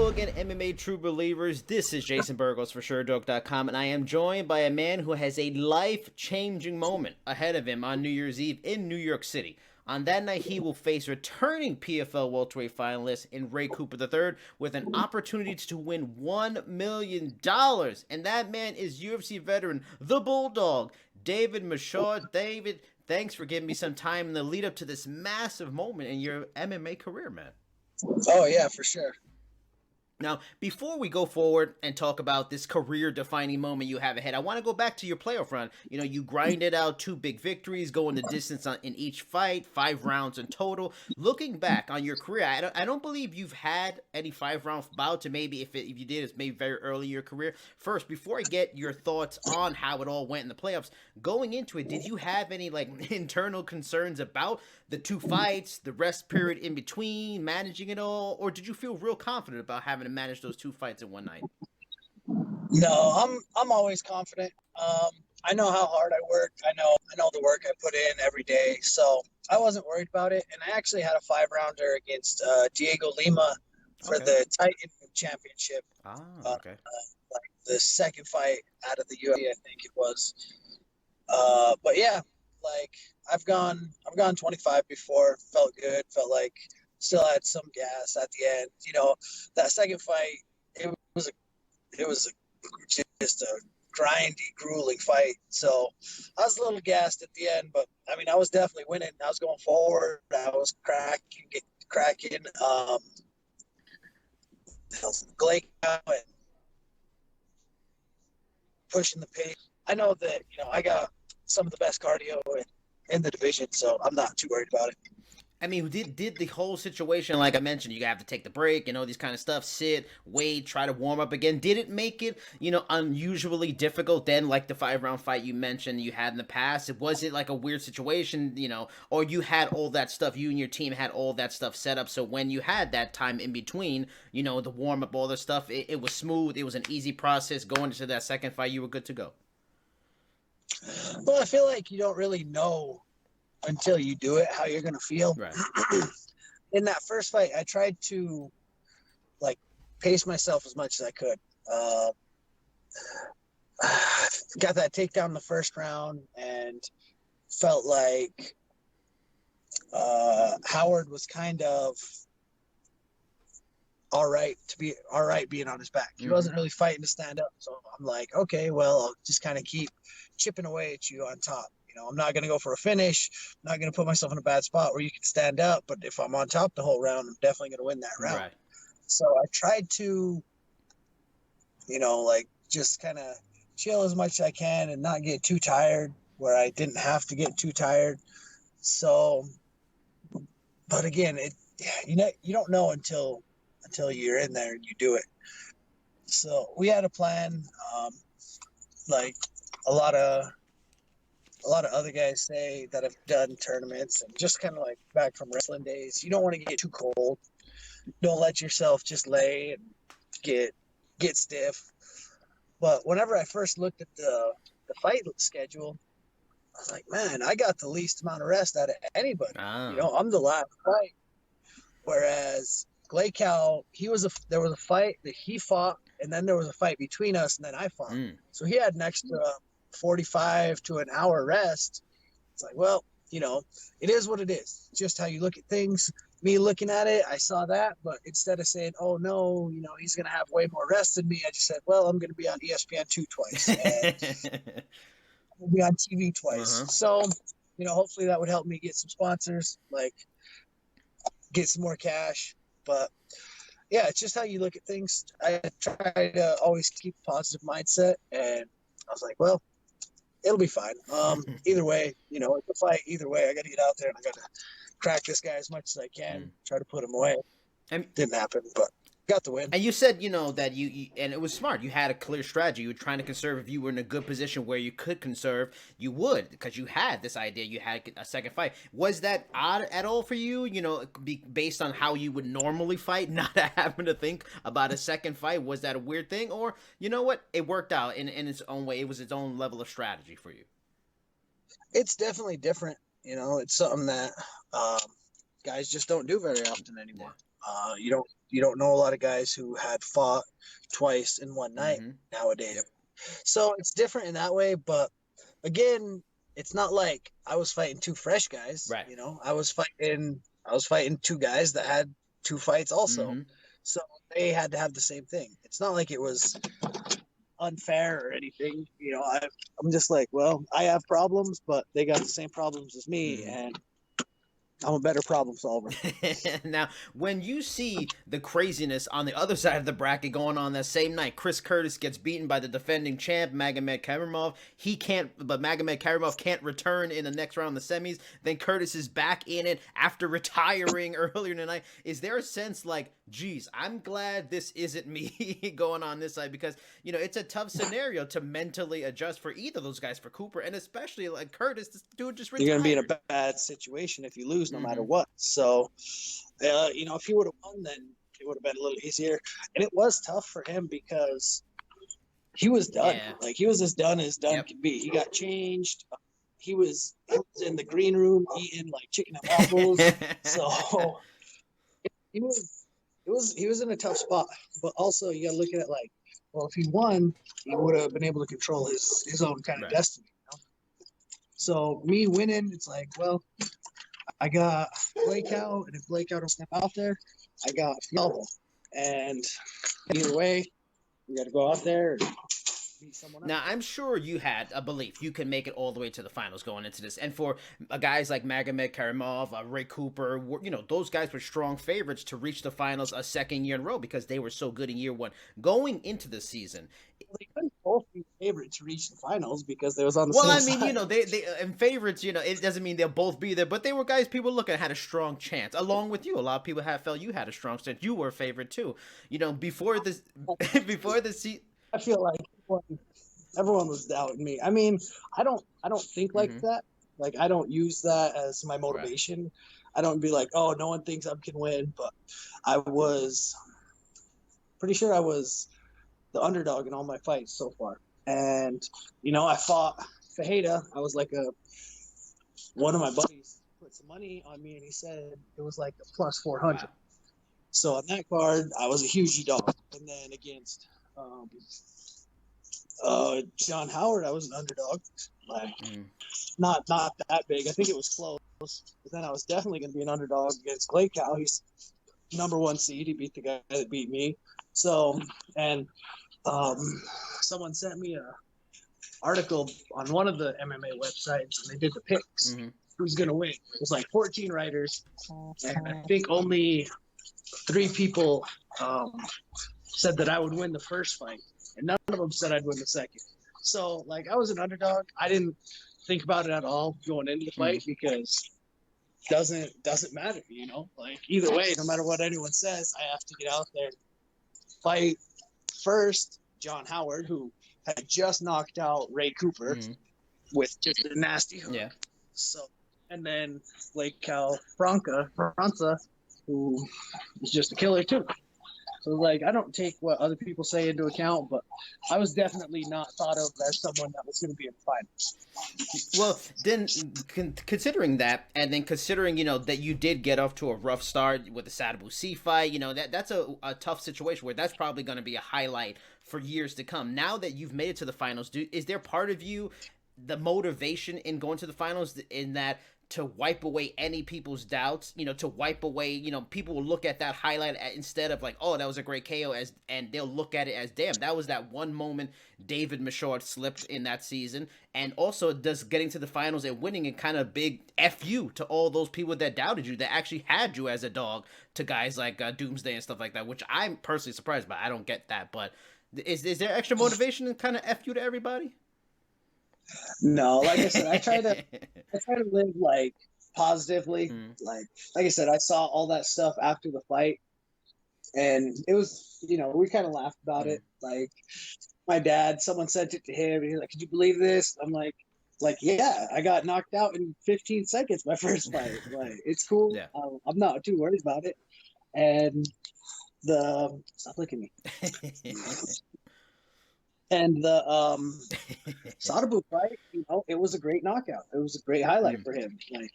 Hello again, MMA True Believers. This is Jason Burgos for Sherdog.com, and I am joined by a man who has a life-changing moment ahead of him on New Year's Eve in New York City. On that night, he will face returning PFL welterweight finalist in Ray Cooper III with an opportunity to win $1 million. And that man is UFC veteran, the Bulldog, David Michaud. David, thanks for giving me some time in the lead up to this massive moment in your MMA career, man. Oh, yeah, for sure. Now, before we go forward and talk about this career-defining moment you have ahead, I want to go back to your playoff run. You know, you grinded out 2 big victories, going the distance in each fight, 5 rounds in total. Looking back on your career, I don't believe you've had any 5-round bouts, and maybe if you did, it's maybe very early in your career. First, before I get your thoughts on how it all went in the playoffs, going into it, did you have any like internal concerns about the 2 fights, the rest period in between, managing it all, or did you feel real confident about having to manage those 2 fights in one night? No, I'm always confident. I know how hard I work. I know the work I put in every day, so I wasn't worried about it. And I actually had a 5-rounder against Diego Lima for the Titan Championship. Okay. Like the second fight out of the UFC, I think it was. But yeah, like I've gone 25 before. Felt good. Felt like still had some gas at the end. You know, that second fight, it was just a grindy, grueling fight. So I was a little gassed at the end, but I mean, I was definitely winning. I was going forward. I was cracking. Blake and pushing the pace. I know that I got some of the best cardio in the division, so I'm not too worried about it. I mean, did the whole situation, like I mentioned, you have to take the break, these kind of stuff, sit, wait, try to warm up again. Did it make it, unusually difficult then, like the 5-round fight you mentioned you had in the past? Was it like a weird situation, or you had all that stuff, you and your team had all that stuff set up, so when you had that time in between, the warm up, all the stuff, it was smooth, it was an easy process, going into that second fight, you were good to go? Well, I feel like you don't really know until you do it how you're going to feel. Right. In that first fight, I tried to pace myself as much as I could. Got that takedown in the first round and felt like Howard was kind of all right being on his back. He wasn't really fighting to stand up. So I'm like, okay, well, I'll just kind of keep chipping away at you on top. I'm not going to go for a finish. I'm not going to put myself in a bad spot where you can stand up. But if I'm on top the whole round, I'm definitely going to win that round. Right. So I tried to, just kind of chill as much as I can and not get too tired where I didn't have to get too tired. So, but again, you don't know until you're in there and you do it. So we had a plan, like a lot of other guys say that have done tournaments and just kind of like back from wrestling days, you don't want to get too cold. Don't let yourself just lay and get stiff. But whenever I first looked at the fight schedule, I was like, man, I got the least amount of rest out of anybody. Oh. I'm the last fight. Whereas Glacow, there was a fight that he fought, and then there was a fight between us, and then I fought. So he had an extra 45 to an hour rest. It's like, well, it is what it is. Just how you look at things. Me looking at it, I saw that, but instead of saying, oh no, he's going to have way more rest than me, I just said, well, I'm going to be on ESPN2 twice. And I'll be on TV twice. So, hopefully that would help me get some sponsors, get some more cash. But yeah, it's just how you look at things. I try to always keep a positive mindset, and I was like, well, it'll be fine. Either way, it's a fight. Either way, I got to get out there and I got to crack this guy as much as I can. Try to put him away. Didn't happen, but got the win. And you said, that you and it was smart. You had a clear strategy. You were trying to conserve. If you were in a good position where you could conserve, you would, because you had this idea. You had a second fight. Was that odd at all for you? Based on how you would normally fight, not having to think about a second fight. Was that a weird thing, or you know what? It worked out in its own way. It was its own level of strategy for you. It's definitely different. It's something that guys just don't do very often anymore. You you don't know a lot of guys who had fought twice in one night Mm-hmm. nowadays. Yep. So it's different in that way, but again, it's not like I was fighting two fresh guys. Right. You know, I was fighting two guys that had two fights also. Mm-hmm. So they had to have the same thing. It's not like it was unfair or anything. You know, I'm just like, well, I have problems, but they got the same problems as me, Mm-hmm. and I'm a better problem solver. Now, when you see the craziness on the other side of the bracket going on that same night, Chris Curtis gets beaten by the defending champ Magomed Karimov. But Magomed Karimov can't return in the next round of the semis. Then Curtis is back in it after retiring earlier in the night. Is there a sense like, geez, I'm glad this isn't me going on this side, because it's a tough scenario to mentally adjust for either of those guys, for Cooper and especially like Curtis. This dude just retired. You're going to be in a bad situation if you lose, no matter what. So, if he would have won, then it would have been a little easier. And it was tough for him because he was done. Yeah. Like, he was as done can be. He got changed. He was in the green room eating like chicken and waffles. So he was in a tough spot. But also you got to look at it like, well, if he won, he would have been able to control his own kind of destiny. So me winning, it's like, well, I got Blackout, and if Blackout don't step out there, I got Fialba. And either way, we got to go out there and beat someone else. Now, I'm sure you had a belief you can make it all the way to the finals going into this. And for guys like Magomed Karimov, Ray Cooper, those guys were strong favorites to reach the finals a second year in a row because they were so good in year one. Going into the season, they couldn't both be favorites to reach the finals because they was on the same side. Well, I mean, they and favorites, it doesn't mean they'll both be there, but they were guys people looking at had a strong chance. Along with you, a lot of people felt you had a strong chance. You were a favorite too. Before this, before the season, I feel like everyone was doubting me. I mean, I don't think like that. Like, I don't use that as my motivation. Right. I don't be like, oh, no one thinks I can win, but I was pretty sure I was the underdog in all my fights so far. And, I fought Fajeda. I was like one of my buddies put some money on me, and he said it was like a plus 400. Wow. So on that card, I was a huge dog. And then against John Howard, I was an underdog. Like, not that big. I think it was close. But then I was definitely going to be an underdog against Clay Cow. He's number 1 seed. He beat the guy that beat me. So, and someone sent me a article on one of the MMA websites, and they did the picks. Who's going to win? It was like 14 writers, and I think only 3 people said that I would win the first fight, and none of them said I'd win the second. So, like, I was an underdog. I didn't think about it at all going into the fight because doesn't matter, Like, either way, no matter what anyone says, I have to get out there and fight first John Howard, who had just knocked out Ray Cooper with just a nasty hook. Yeah. So, and then Blake Franca, who was just a killer too. So, like, I don't take what other people say into account, but I was definitely not thought of as someone that was going to be in the finals. Well, then, considering that, and then considering, that you did get off to a rough start with the Sadibou C fight, that's a tough situation where that's probably going to be a highlight for years to come. Now that you've made it to the finals, is there part of you, the motivation in going to the finals, in that to wipe away any people's doubts, to wipe away, people will look at that highlight instead of like, oh, that was a great KO, and they'll look at it as, damn, that was that one moment David Michaud slipped in that season. And also, does getting to the finals and winning a kind of big F you to all those people that doubted you, that actually had you as a dog, to guys like Doomsday and stuff like that, which I'm personally surprised by. I don't get that, but is there extra motivation to kind of F you to everybody? No, like I said, I try to live like positively. Like I said, I saw all that stuff after the fight, and it was, we kind of laughed about it. Like, my dad, someone sent it to him, and he's like, "Could you believe this?" I'm like, yeah, I got knocked out in 15 seconds my first fight. Like, it's cool. Yeah. I'm not too worried about it. And stop looking at me. And the Sadibou fight, it was a great knockout. It was a great highlight for him. Like,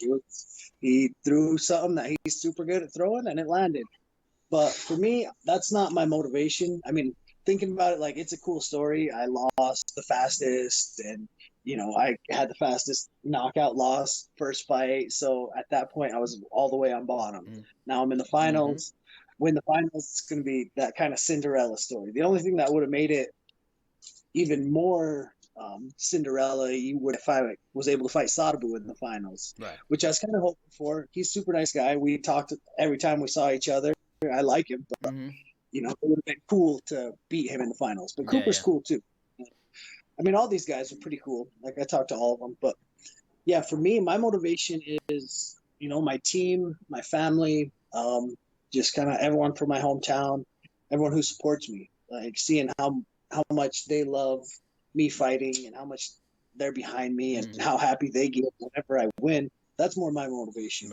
he threw something that he's super good at throwing, and it landed. But for me, that's not my motivation. I mean, thinking about it, like it's a cool story. I lost the fastest, and I had the fastest knockout loss first fight. So at that point, I was all the way on bottom. Now I'm in the finals. Win the finals, it's going to be that kind of Cinderella story. The only thing that would have made it even more Cinderella, you would if I was able to fight Sadabu in the finals, Right. which I was kind of hoping for. He's a super nice guy. We talked every time we saw each other. I like him, but it would have been cool to beat him in the finals. But Cooper's cool too. I mean, all these guys are pretty cool. Like I talked to all of them, but yeah, for me, my motivation is my team, my family, just kind of everyone from my hometown, everyone who supports me. Like seeing how much they love me fighting and how much they're behind me and how happy they get whenever I win. That's more my motivation,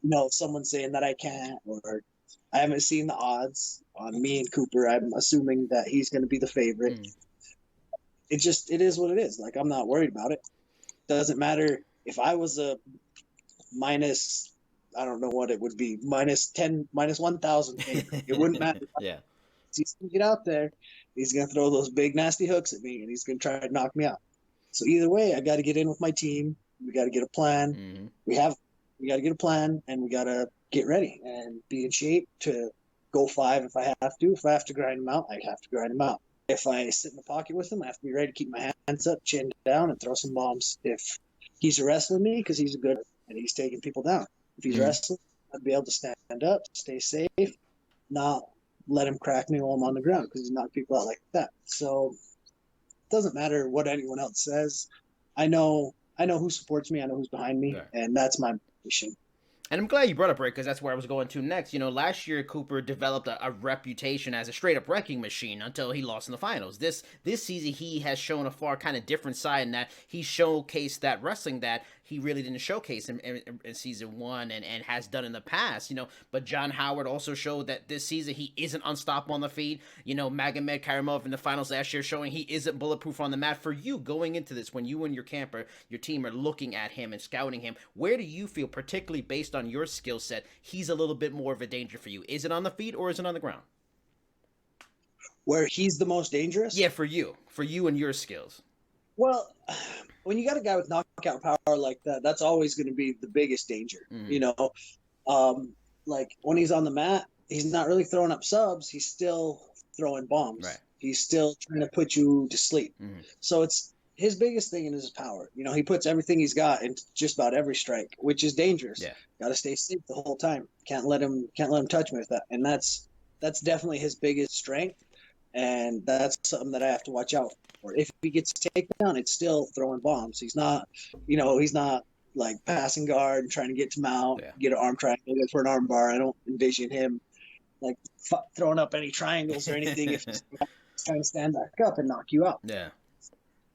not someone saying that I can't, or I haven't seen the odds on me and Cooper. I'm assuming that he's going to be the favorite. It is what it is. Like, I'm not worried about it. Doesn't matter if I was a minus, I don't know what it would be, minus 10, minus 1,000. It wouldn't matter. Yeah. He's going to get out there. He's going to throw those big, nasty hooks at me, and he's going to try to knock me out. So either way, I got to get in with my team. We got to get a plan. We got to get a plan, and we got to get ready and be in shape to go 5 if I have to. If I have to grind him out, I have to grind him out. If I sit in the pocket with him, I have to be ready to keep my hands up, chin down, and throw some bombs. If he's wrestling me, because he's good and he's taking people down. If he's wrestling, I'd be able to stand up, stay safe, not let him crack me while I'm on the ground, because he's knocked people out like that. So it doesn't matter what anyone else says. I know who supports me. I know who's behind me, and that's my mission. And I'm glad you brought up Rick, because that's where I was going to next. Last year Cooper developed a reputation as a straight up wrecking machine until he lost in the finals. This season he has shown a far kind of different side, in that he showcased that wrestling that he really didn't showcase in season 1 and has done in the past. But John Howard also showed that this season he isn't unstoppable on the feet. Magomed Karimov in the finals last year showing he isn't bulletproof on the mat. For you going into this, when you and your camper, your team are looking at him and scouting him, where do you feel, particularly based on your skill set, he's a little bit more of a danger for you? Is it on the feet or is it on the ground? Where he's the most dangerous? Yeah, for you and your skills. Well, when you got a guy with knockout power like that, that's always going to be the biggest danger. Like when he's on the mat, he's not really throwing up subs. He's still throwing bombs. Right. He's still trying to put you to sleep. So it's his biggest thing in his power. He puts everything he's got into just about every strike, which is dangerous. Yeah. Got to stay safe the whole time. Can't let him touch me with that. And that's definitely his biggest strength. And that's something that I have to watch out for. If he gets taken down, it's still throwing bombs. He's not, he's not like passing guard and trying to get to mount, get an arm triangle for an arm bar. I don't envision him like throwing up any triangles or anything if he's trying to stand back up and knock you out. Yeah.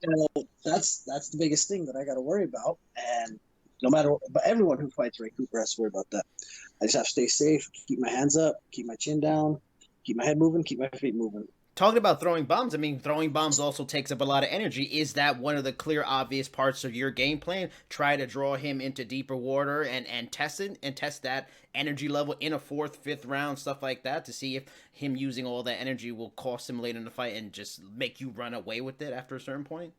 So that's the biggest thing that I got to worry about. And no matter what, but everyone who fights Ray Cooper has to worry about that. I just have to stay safe, keep my hands up, keep my chin down, keep my head moving, keep my feet moving. Talking about throwing bombs, I mean, throwing bombs also takes up a lot of energy. Is that one of the clear, obvious parts of your game plan? Try to draw him into deeper water and test it, and test that energy level in a 4th, 5th round, stuff like that, to see if him using all that energy will cost him later in the fight and just make you run away with it after a certain point?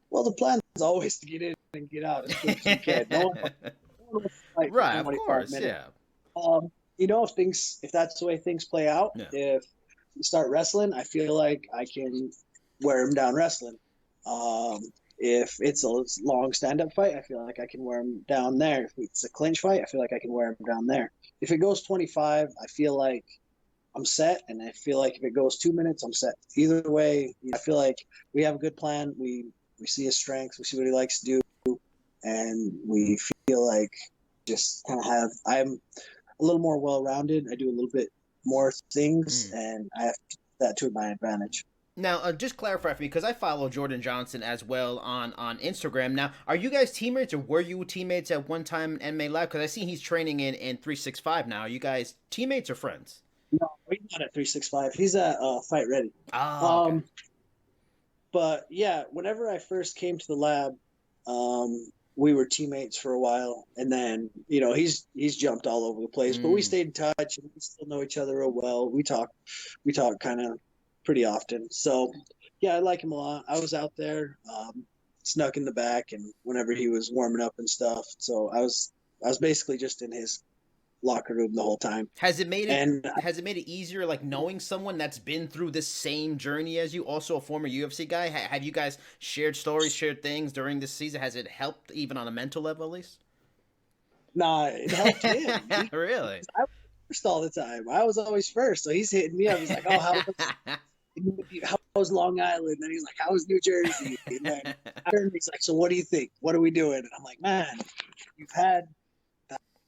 Well, the plan is always to get in and get out as quick as you can. No one right, of course, yeah. If that's the way things play out, if you start wrestling, I feel like I can wear him down wrestling. If it's a long stand-up fight, I feel like I can wear him down there. If it's a clinch fight, I feel like I can wear him down there. If it goes 25, I feel like I'm set, and I feel like if it goes 2 minutes, I'm set. Either way, I feel like we have a good plan. We see his strengths, we see what he likes to do, and we feel like just kind of I'm a little more well-rounded. I do a little bit more things, and I have that to my advantage. Now, just clarify for me, because I follow Jordan Johnson as well on Instagram. Now, are you guys teammates, or were you teammates at one time in MMA Live? Because I see he's training in 365 now. Are you guys teammates or friends? No, he's not at 365. He's at Fight Ready. Oh, okay. But yeah, whenever I first came to the lab, we were teammates for a while, and then he's jumped all over the place, but we stayed in touch and we still know each other real well. We talk kind of pretty often. So yeah, I like him a lot. I was out there, snuck in the back, and whenever he was warming up and stuff, so I was basically just in his locker room the whole time. Has it made it And has it made it easier, like knowing someone that's been through the same journey as you, also a former UFC guy? Have you guys shared stories, shared things during this season? Has it helped even on a mental level, at least? nah, it helped him. Really? I was first all the time. I was always first, so he's hitting me up. He's like, "Oh, how was Long Island?" And he's like, "How was New Jersey?" And then he's like, "So what do you think? What are we doing?" And I'm like, "Man, you've had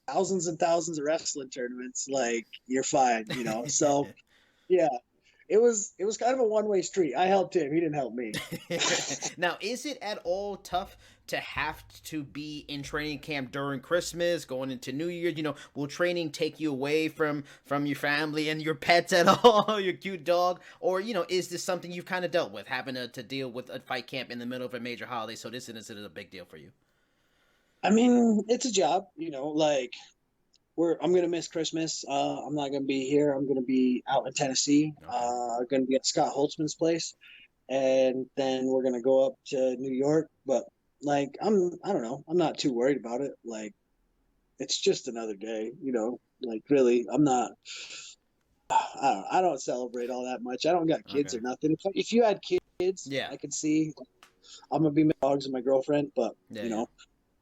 thousands and thousands of wrestling tournaments. Like, you're fine, So yeah, it was kind of a one-way street. I helped him. He didn't help me. Now, is it at all tough to have to be in training camp during Christmas, going into New Year? Will training take you away from your family and your pets at all, your cute dog? Or, is this something you've kind of dealt with, having to deal with a fight camp in the middle of a major holiday, so this isn't a big deal for you? I mean, it's a job, like I'm gonna miss Christmas. I'm not gonna be here. I'm gonna be out in Tennessee. Okay. Gonna be at Scott Holtzman's place, and then we're gonna go up to New York. But like, I don't know. I'm not too worried about it. Like, it's just another day, Like, really, I'm not. I don't celebrate all that much. I don't got kids Okay. or nothing. If you had kids, Yeah. I could see. I'm gonna be my dogs and my girlfriend, but Yeah, yeah.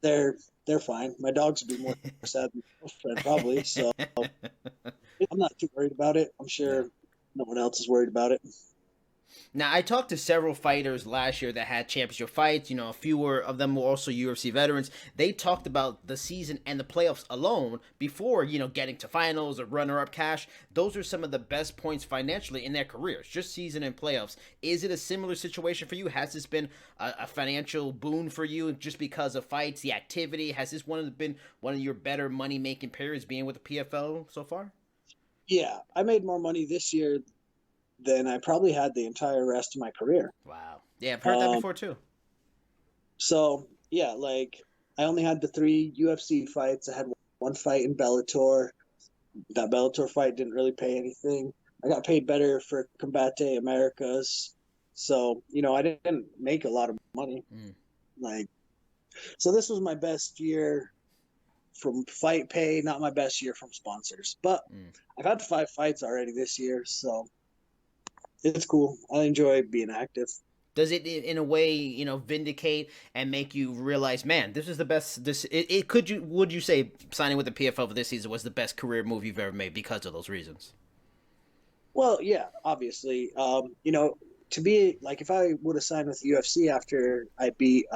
they're they're fine. My dogs would be more sad than my girlfriend probably. So I'm not too worried about it. I'm Yeah. sure no one else is worried about it. Now, I talked to several fighters last year that had championship fights. A fewer of them were also UFC veterans. They talked about the season and the playoffs alone before, getting to finals or runner-up cash. Those are some of the best points financially in their careers, just season and playoffs. Is it a similar situation for you? Has this been a financial boon for you just because of fights, the activity? Has this been one of your better money-making periods being with the PFL so far? Yeah, I made more money this year than I probably had the entire rest of my career. Wow. Yeah, I've heard that Um, before too. so yeah, like I only had the 3 UFC fights. I had one fight in Bellator. That Bellator fight didn't really pay anything. I got paid better for Combate Americas. So, I didn't make a lot of money. Mm. Like, so this was my best year from fight pay, not my best year from sponsors. But Mm. I've had 5 fights already this year, so it's cool. I enjoy being active. Does it in a way, vindicate and make you realize, man, this is the best? Would you say signing with the PFL for this season was the best career move you've ever made because of those reasons? Well, yeah, obviously. To be like, if I would have signed with the UFC after I beat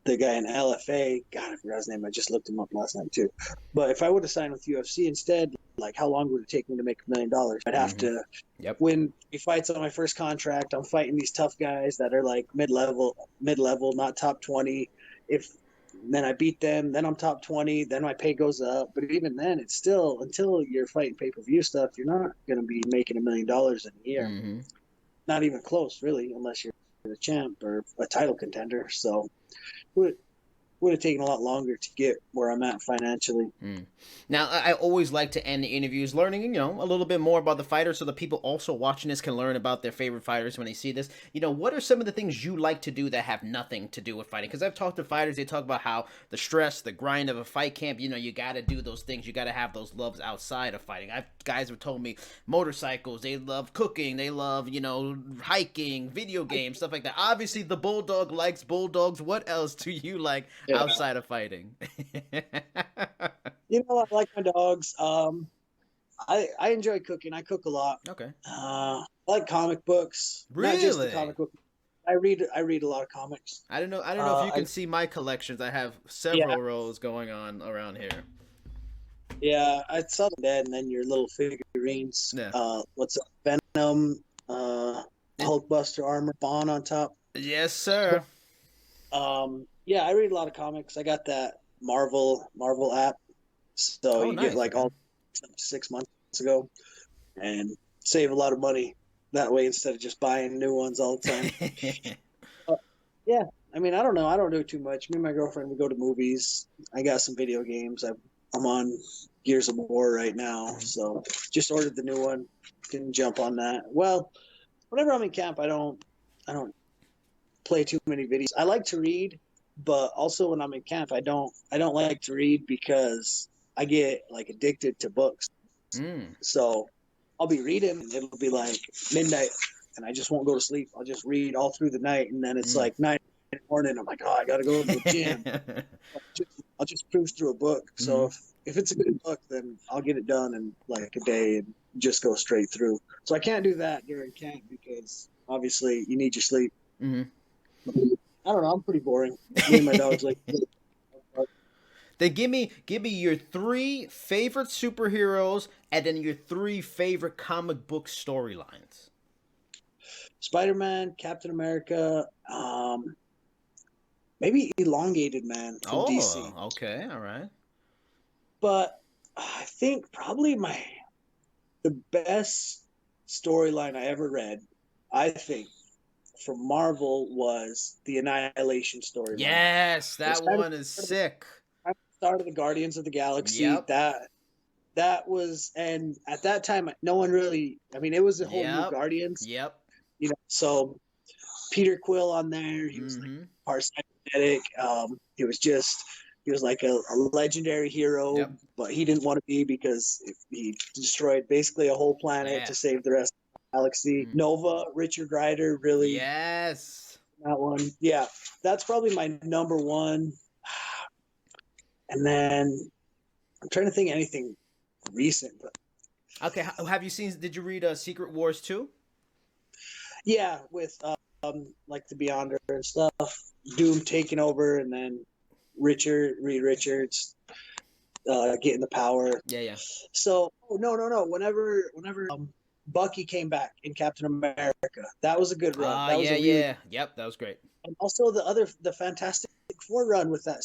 the guy in LFA, God, I forgot his name. I just looked him up last night too. But if I would have signed with UFC instead, like, how long would it take me to make $1 million? I'd have to Yep. win 3 fights on my first contract. I'm fighting these tough guys that are like mid-level, not top 20. If then I beat them, then I'm top 20, then my pay goes up. But even then, it's still, until you're fighting pay-per-view stuff, you're not going to be making $1 million in a year. Mm-hmm. Not even close, really, unless you're a champ or a title contender. So would have taken a lot longer to get where I'm at financially. Mm. Now, I always like to end the interviews learning, a little bit more about the fighter so the people also watching this can learn about their favorite fighters when they see this. What are some of the things you like to do that have nothing to do with fighting? Because I've talked to fighters, they talk about how the stress, the grind of a fight camp, you got to do those things. You got to have those loves outside of fighting. Guys have told me motorcycles, they love cooking, they love, hiking, video games, stuff like that. Obviously, the Bulldog likes bulldogs. What else do you like outside of fighting? I like my dogs. I enjoy cooking. I cook a lot. Okay. I like comic books. Not just the Really? comic book. I read a lot of comics. I don't know if you I can see my collections. I have Yeah, several rows going on around here. yeah. I saw that, and then your little figurines. Yeah. What's up? Venom, It, Hulkbuster armor, Bond on top. yes, sir. Yeah, I read a lot of comics. I got that Marvel app, so Oh, you get nice. like Okay. all 6 months ago, and save a lot of money that way instead of just buying new ones all the time. Uh, yeah, I mean, I don't know. I don't do too much. Me and my girlfriend, we go to movies. I got some video games. I'm on Gears of War right now, so just ordered the new one. Didn't jump on that. Well, whenever I'm in camp, I don't play too many videos. I like to read, but also when I'm in camp, I don't like to read because I get like addicted to books. Mm. So I'll be reading and it'll be like midnight and I just won't go to sleep. I'll just read all through the night and then it's Mm. like 9 in the morning. I'm like, oh, I gotta go to the gym. I'll just cruise through a book. So Mm. if it's a good book, then I'll get it done in like a day and just go straight through. So I can't do that during camp because obviously you need your sleep. Mm. I don't know. I'm pretty boring. Me and my dog's like Then give me your three favorite superheroes and then your three favorite comic book storylines. Spider-Man, Captain America, maybe Elongated Man from Oh, DC. okay, all right. But I think probably the best storyline I ever read, I think, from Marvel was the Annihilation storyline. Yes, It was that kind of one is sick. the start of the Guardians of the Galaxy. Yep. That was, and at that time, no one really. I mean, it was a whole new Yep. Guardians, Yep. So Peter Quill on there. He was like Mm-hmm. part cybernetic. He was like a legendary hero, Yep. but he didn't want to be because he destroyed basically a whole planet Yeah. to save the rest of the galaxy. Mm. Nova, Richard Rider, really Yes. that one. Yeah, that's probably my number one. And then I'm trying to think of anything recent, but Okay, have you seen, did you read Secret Wars 2? yeah, with like the Beyonder and stuff, Doom taking over, and then Reed Richards getting the power. Yeah, yeah. So, oh, no. Whenever Bucky came back in Captain America, that was a good run. That was Yeah, a really, yeah. Yep, that was great. and also the Fantastic Four run with that.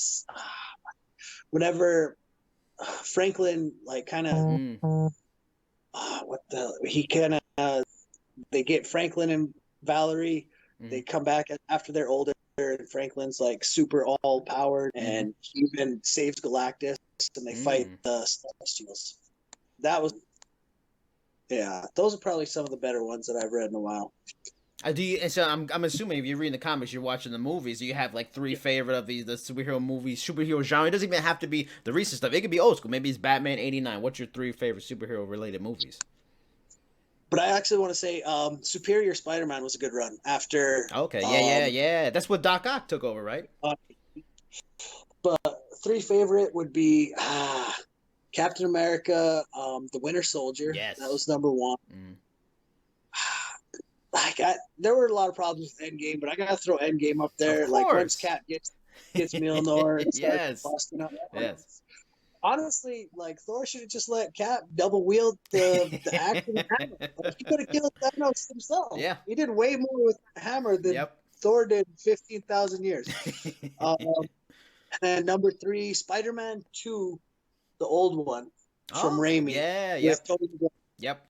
Whenever Franklin like kind of Mm. what the he kind of they get Franklin and Valerie. Mm-hmm. They come back after they're older, and Franklin's like super all powered, Mm-hmm. and he even saves Galactus, and they fight Mm. the Celestials. That was, yeah, those are probably some of the better ones that I've read in a while. Do you? And so I'm assuming if you're reading the comics, you're watching the movies. Do you have like three favorite of the superhero movies, superhero genre? It doesn't even have to be the recent stuff. It could be old school. Maybe it's Batman '89. What's your three favorite superhero related movies? But I actually want to say Superior Spider-Man was a good run after. Okay, yeah. That's what Doc Ock took over, right? Uh, but three favorite would be Captain America, the Winter Soldier. Yes. That was number one. Mm. There were a lot of problems with Endgame, but I gotta throw Endgame up there. Of Like once course. Cap gets Mjolnir and starts Yes. busting up. Yes. Honestly, like Thor should have just let Cap double wield the axe and the hammer. Like, he could have killed Thanos himself. Yeah. He did way more with the hammer than Yep. Thor did 15,000 years. And number three, Spider-Man 2, the old one from Raimi. Yeah. Yep. Tobey Maguire. Yep.